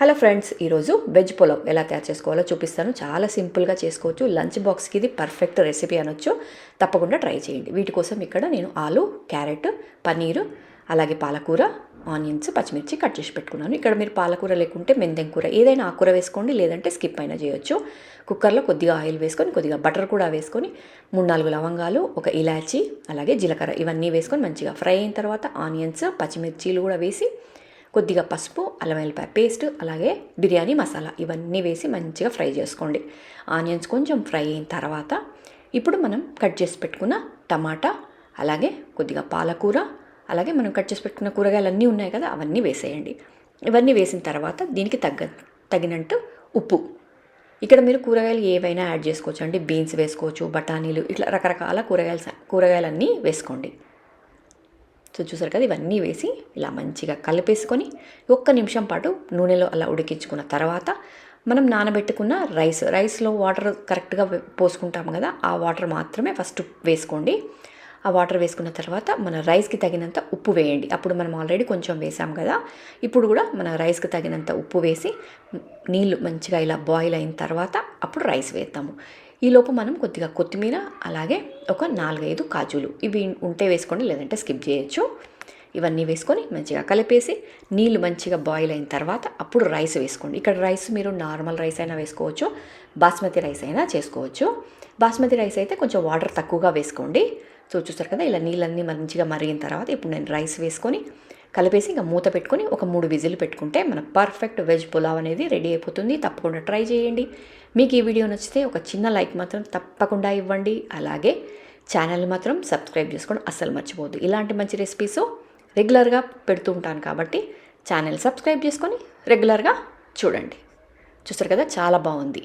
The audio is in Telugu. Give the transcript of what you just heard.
హలో ఫ్రెండ్స్, ఈరోజు వెజ్ పులావ్ ఎలా తయారు చేసుకోవాలో చూపిస్తాను. చాలా సింపుల్గా చేసుకోవచ్చు. లంచ్ బాక్స్కి ఇది పర్ఫెక్ట్ రెసిపీ అనొచ్చు. తప్పకుండా ట్రై చేయండి. వీటి కోసం ఇక్కడ నేను ఆలు, క్యారెట్, పన్నీరు, అలాగే పాలకూర, ఆనియన్స్, పచ్చిమిర్చి కట్ చేసి పెట్టుకున్నాను. ఇక్కడ మీరు పాలకూర లేకుంటే మెంతెం కూర ఏదైనా ఆకుకూర వేసుకోండి, లేదంటే స్కిప్ అయినా చేయొచ్చు. కుక్కర్లో కొద్దిగా ఆయిల్ వేసుకొని, కొద్దిగా బటర్ కూడా వేసుకొని 3-4 లవంగాలు, ఒక ఇలాచి, అలాగే జీలకర్ర ఇవన్నీ వేసుకొని మంచిగా ఫ్రై అయిన తర్వాత ఆనియన్స్, పచ్చిమిర్చీలు కూడా వేసి కొద్దిగా పసుపు, అల్లం వెల్లిపాయ పేస్ట్, అలాగే బిర్యానీ మసాలా ఇవన్నీ వేసి మంచిగా ఫ్రై చేసుకోండి. ఆనియన్స్ కొంచెం ఫ్రై అయిన తర్వాత ఇప్పుడు మనం కట్ చేసి పెట్టుకున్న టమాటా, అలాగే కొద్దిగా పాలకూర, అలాగే మనం కట్ చేసి పెట్టుకున్న కూరగాయలు అన్నీ ఉన్నాయి కదా, అవన్నీ వేసేయండి. ఇవన్నీ వేసిన తర్వాత దీనికి తగినట్టు ఉప్పు. ఇక్కడ మీరు కూరగాయలు ఏవైనా యాడ్ చేసుకోవచ్చు అండి. బీన్స్ వేసుకోవచ్చు, బఠానీలు, ఇట్లా రకరకాల కూరగాయలన్నీ వేసుకోండి. చూసారు కదా, ఇవన్నీ వేసి ఇలా మంచిగా కలిపేసుకొని 1 నిమిషం పాటు నూనెలో అలా ఉడికించుకున్న తర్వాత మనం నానబెట్టుకున్న రైస్లో వాటర్ కరెక్ట్గా పోసుకుంటాం కదా, ఆ వాటర్ మాత్రమే ఫస్ట్ వేసుకోండి. ఆ వాటర్ వేసుకున్న తర్వాత మన రైస్కి తగినంత ఉప్పు వేయండి. అప్పుడు మనం ఆల్రెడీ కొంచెం వేసాం కదా, ఇప్పుడు కూడా మన రైస్కి తగినంత ఉప్పు వేసి నీళ్ళు మంచిగా ఇలా బాయిల్ అయిన తర్వాత అప్పుడు రైస్ వేద్దాము. ఈలోపు మనం కొద్దిగా కొత్తిమీర, అలాగే ఒక 4-5 కాజులు ఇవి ఉంటే వేసుకోండి, లేదంటే స్కిప్ చేయొచ్చు. ఇవన్నీ వేసుకొని మంచిగా కలిపేసి నీళ్ళు మంచిగా బాయిల్ అయిన తర్వాత అప్పుడు రైస్ వేసుకోండి. ఇక్కడ రైస్ మీరు నార్మల్ రైస్ అయినా వేసుకోవచ్చు, బాస్మతి రైస్ అయినా చేసుకోవచ్చు. బాస్మతి రైస్ అయితే కొంచెం వాటర్ తక్కువగా వేసుకోండి. చూస్తారు కదా, ఇలా నీళ్ళన్నీ మంచిగా మరిగిన తర్వాత ఇప్పుడు నేను రైస్ వేసుకొని కలిపేసి ఇంకా మూత పెట్టుకొని ఒక 3 విజిల్ పెట్టుకుంటే మన పర్ఫెక్ట్ వెజ్ పులావ్ అనేది రెడీ అయిపోతుంది. తప్పకుండా ట్రై చేయండి. మీకు ఈ వీడియో నచ్చితే ఒక చిన్న లైక్ మాత్రం తప్పకుండా ఇవ్వండి. అలాగే ఛానల్ మాత్రం సబ్స్క్రైబ్ చేసుకోవడం అస్సలు మర్చిపోవద్దు. ఇలాంటి మంచి రెసిపీస్ రెగ్యులర్గా పెడుతూ ఉంటాను కాబట్టి ఛానల్ సబ్స్క్రైబ్ చేసుకొని రెగ్యులర్గా చూడండి. చూస్తారు కదా, చాలా బాగుంది.